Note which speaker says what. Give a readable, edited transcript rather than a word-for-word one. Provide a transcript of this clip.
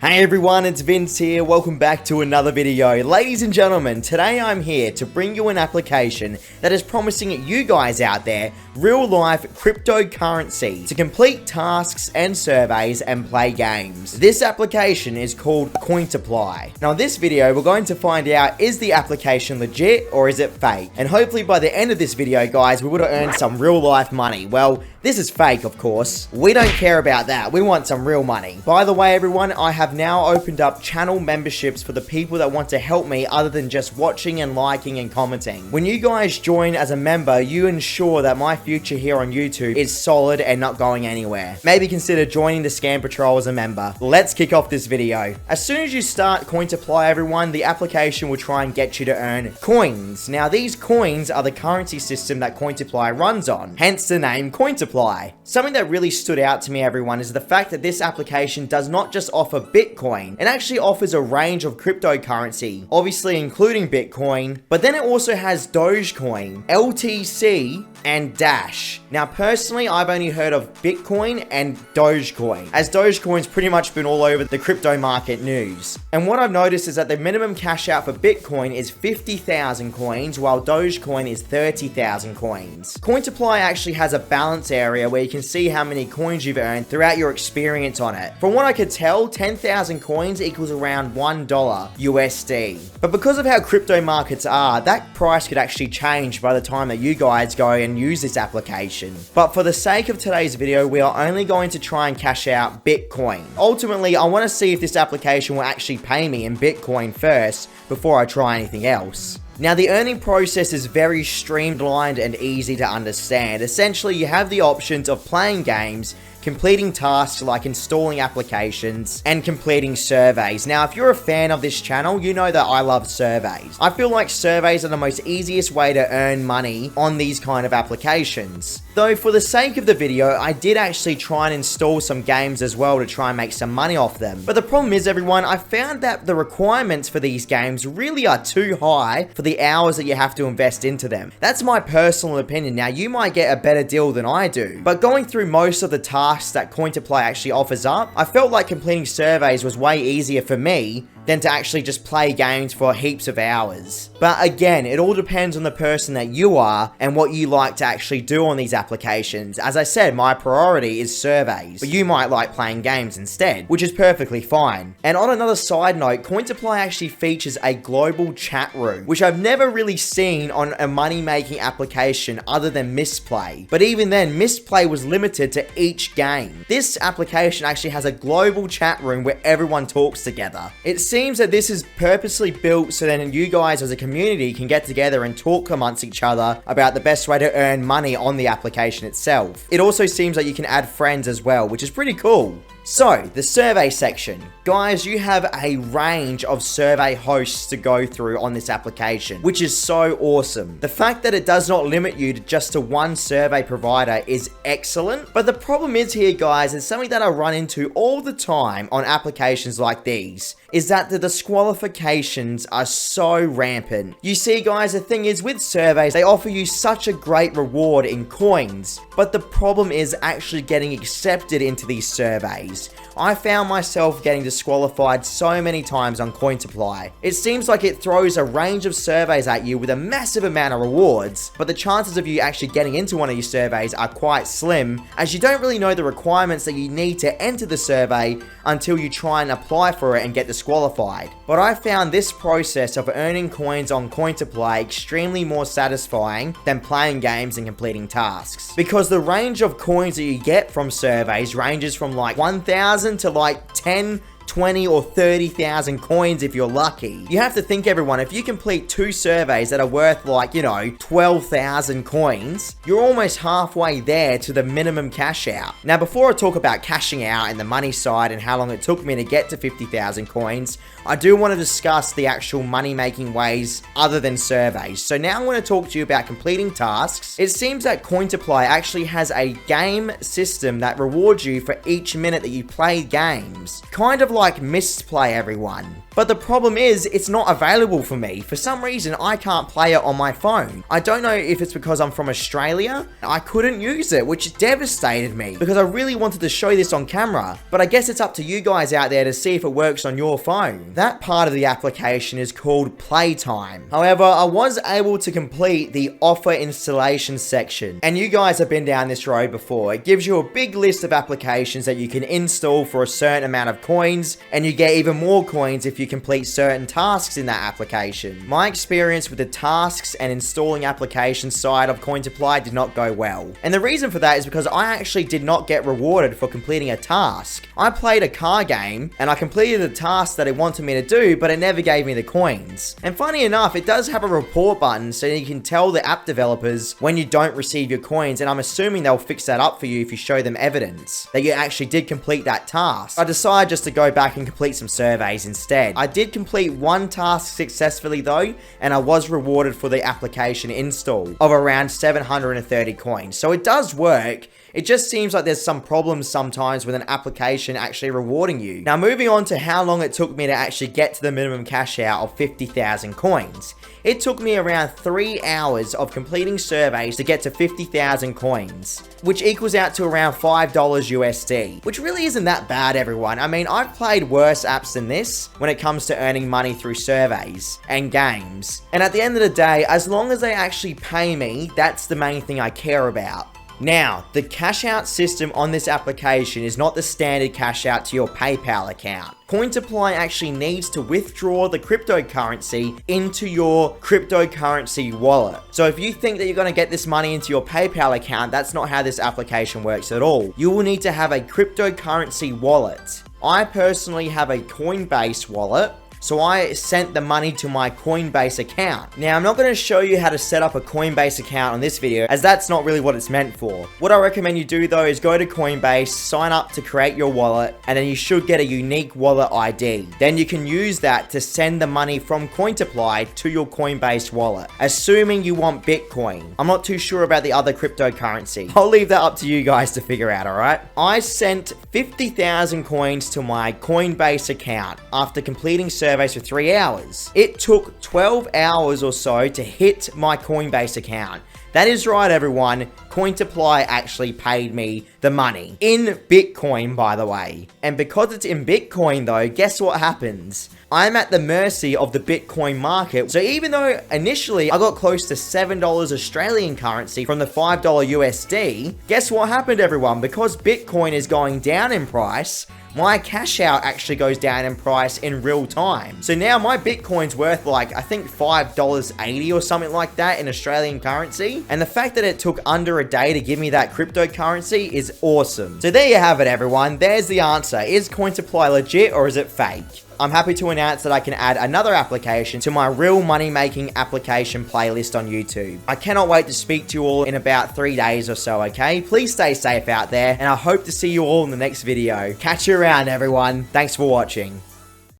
Speaker 1: Hey everyone, it's Vince here. Welcome back to another video. Ladies and gentlemen, today I'm here to bring you an application that is promising you guys out there real-life cryptocurrency to complete tasks and surveys and play games. This application is called Cointiply. Now in this video, we're going to find out, is the application legit or is it fake? And hopefully by the end of this video, guys, we would have earned some real-life money. Well, this is fake, of course. We don't care about that. We want some real money. By the way, everyone, I have now opened up channel memberships for the people that want to help me other than just watching and liking and commenting. When you guys join as a member, you ensure that my future here on YouTube is solid and not going anywhere. Maybe consider joining the Scam Patrol as a member. Let's kick off this video. As soon as you start Cointiply, everyone, the application will try and get you to earn coins. Now, these coins are the currency system that Cointiply runs on, hence the name Cointiply. Something that really stood out to me, everyone, is the fact that this application does not just offer Bitcoin. It actually offers a range of cryptocurrency, obviously including Bitcoin, but then it also has Dogecoin, LTC, and Dash. Now, personally, I've only heard of Bitcoin and Dogecoin, as Dogecoin's pretty much been all over the crypto market news. And what I've noticed is that the minimum cash out for Bitcoin is 50,000 coins, while Dogecoin is 30,000 coins. Cointiply actually has a balance area where you can see how many coins you've earned throughout your experience on it. From what I could tell, 10,000 coins equals around $1 USD. But because of how crypto markets are, that price could actually change by the time that you guys go and use this application. But for the sake of today's video, we are only going to try and cash out Bitcoin. Ultimately, I want to see if this application will actually pay me in Bitcoin first before I try anything else. Now, the earning process is very streamlined and easy to understand. Essentially, you have the options of playing games, completing tasks like installing applications, and completing surveys. Now, if you're a fan of this channel, you know that I love surveys. I feel like surveys are the most easiest way to earn money on these kind of applications. Though, for the sake of the video, I did actually try and install some games as well to try and make some money off them. But the problem is, everyone, I found that the requirements for these games really are too high for the hours that you have to invest into them. That's my personal opinion. Now, you might get a better deal than I do, but going through most of the tasks that Cointiply actually offers up, I felt like completing surveys was way easier for me than to actually just play games for heaps of hours. But again, it all depends on the person that you are and what you like to actually do on these applications. As I said, my priority is surveys, but you might like playing games instead, which is perfectly fine. And on another side note, Cointiply actually features a global chat room, which I've never really seen on a money-making application other than Misplay. But even then, Misplay was limited to each game. This application actually has a global chat room where everyone talks together. It seems that this is purposely built so that you guys as a community can get together and talk amongst each other about the best way to earn money on the application itself. It also seems like you can add friends as well, which is pretty cool. So, the survey section. Guys, you have a range of survey hosts to go through on this application, which is so awesome. The fact that it does not limit you to just to one survey provider is excellent, but the problem is here, guys, and something that I run into all the time on applications like these, is that the disqualifications are so rampant. You see, guys, the thing is, with surveys, they offer you such a great reward in coins, but the problem is actually getting accepted into these surveys. I found myself getting disqualified so many times on Cointiply. It seems like it throws a range of surveys at you with a massive amount of rewards, but the chances of you actually getting into one of these surveys are quite slim, as you don't really know the requirements that you need to enter the survey until you try and apply for it and get disqualified. But I found this process of earning coins on Cointiply extremely more satisfying than playing games and completing tasks, because the range of coins that you get from surveys ranges from like 1,000 to like 10, 20 or 30,000 coins if you're lucky. You have to think, everyone, if you complete 2 surveys that are worth like, 12,000 coins, you're almost halfway there to the minimum cash out. Now, before I talk about cashing out and the money side and how long it took me to get to 50,000 coins, I do want to discuss the actual money-making ways other than surveys. So now I want to talk to you about completing tasks. It seems that Cointiply actually has a game system that rewards you for each minute that you play games. Kind of like misplay, everyone. But the problem is, it's not available for me. For some reason, I can't play it on my phone. I don't know if it's because I'm from Australia. I couldn't use it, which devastated me because I really wanted to show this on camera. But I guess it's up to you guys out there to see if it works on your phone. That part of the application is called Playtime. However, I was able to complete the offer installation section. And you guys have been down this road before. It gives you a big list of applications that you can install for a certain amount of coins, and you get even more coins if you complete certain tasks in that application. My experience with the tasks and installing applications side of Cointiply did not go well. And the reason for that is because I actually did not get rewarded for completing a task. I played a car game and I completed the task that it wanted me to do, but it never gave me the coins. And funny enough, it does have a report button so you can tell the app developers when you don't receive your coins, and I'm assuming they'll fix that up for you if you show them evidence that you actually did complete that task. I decided just to go back and complete some surveys instead. I did complete one task successfully though, and I was rewarded for the application install of around 730 coins. So it does work. It just seems like there's some problems sometimes with an application actually rewarding you. Now, moving on to how long it took me to actually get to the minimum cash out of 50,000 coins. It took me around 3 hours of completing surveys to get to 50,000 coins, which equals out to around $5 USD, which really isn't that bad, everyone. I mean, I've played worse apps than this when it comes to earning money through surveys and games. And at the end of the day, as long as they actually pay me, that's the main thing I care about. Now, the cash out system on this application is not the standard cash out to your PayPal account. Cointiply actually needs to withdraw the cryptocurrency into your cryptocurrency wallet. So if you think that you're going to get this money into your PayPal account, that's not how this application works at all. You will need to have a cryptocurrency wallet. I personally have a Coinbase wallet, so I sent the money to my Coinbase account. Now, I'm not going to show you how to set up a Coinbase account on this video, as that's not really what it's meant for. What I recommend you do though is go to Coinbase, sign up to create your wallet, and then you should get a unique wallet ID. Then you can use that to send the money from Cointiply to your Coinbase wallet, assuming you want Bitcoin. I'm not too sure about the other cryptocurrency. I'll leave that up to you guys to figure out, alright? I sent 50,000 coins to my Coinbase account after completing surveys for 3 hours. It took 12 hours or so to hit my Coinbase account. That is right, everyone. Cointiply actually paid me the money. In Bitcoin, by the way. And because it's in Bitcoin, though, guess what happens? I'm at the mercy of the Bitcoin market. So even though initially I got close to $7 Australian currency from the $5 USD, guess what happened, everyone? Because Bitcoin is going down in price, my cash out actually goes down in price in real time. So now my Bitcoin's worth like, I think $5.80 or something like that in Australian currency. And the fact that it took under a day to give me that cryptocurrency is awesome. So there you have it, everyone. There's the answer. Is Cointiply legit or is it fake? I'm happy to announce that I can add another application to my real money-making application playlist on YouTube. I cannot wait to speak to you all in about 3 days or so, okay? Please stay safe out there, and I hope to see you all in the next video. Catch you around, everyone. Thanks for watching.